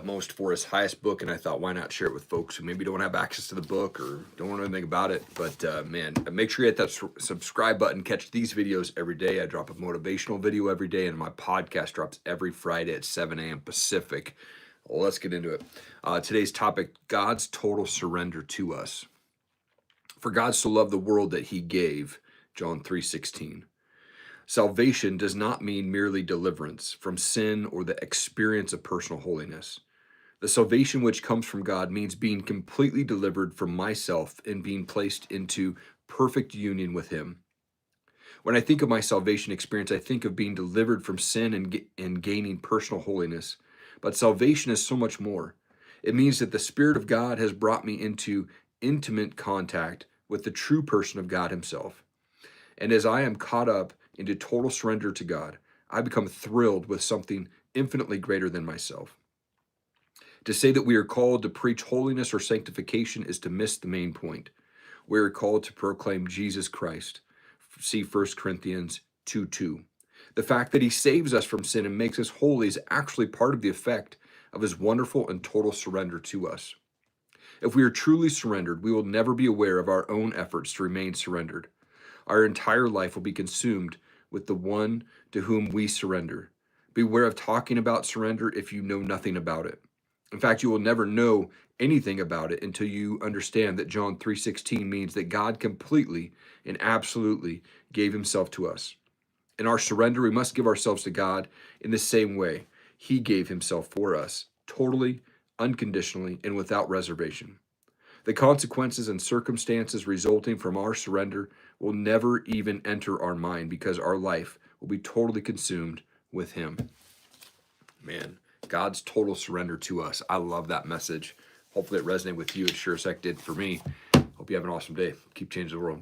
utmost for his highest book, and I thought, why not share it with folks who maybe don't have access to the book or don't know anything about it. But man, make sure you hit that subscribe button. Catch these videos every day. I drop a motivational video every day, and my podcast drops every Friday at 7 a.m. Pacific. Well, let's get into it. Today's topic, God's total surrender to us. For God so loved the world that he gave, John 3:16. Salvation does not mean merely deliverance from sin or the experience of personal holiness. The salvation which comes from God means being completely delivered from myself and being placed into perfect union with him. When I think of my salvation experience, I think of being delivered from sin and gaining personal holiness. But salvation is so much more. It means that the Spirit of God has brought me into intimate contact with the true person of God himself. And as I am caught up into total surrender to God, I become thrilled with something infinitely greater than myself. To say that we are called to preach holiness or sanctification is to miss the main point. We are called to proclaim Jesus Christ. See 1 Corinthians 2:2. The fact that he saves us from sin and makes us holy is actually part of the effect of his wonderful and total surrender to us. If we are truly surrendered, we will never be aware of our own efforts to remain surrendered. Our entire life will be consumed with the one to whom we surrender. Beware of talking about surrender if you know nothing about it. In fact, you will never know anything about it until you understand that John 3:16 means that God completely and absolutely gave himself to us. In our surrender, we must give ourselves to God in the same way he gave himself for us, totally, unconditionally, and without reservation. The consequences and circumstances resulting from our surrender will never even enter our mind because our life will be totally consumed with him. Man, God's total surrender to us. I love that message. Hopefully it resonated with you. It sure as heck did for me. Hope you have an awesome day. Keep changing the world.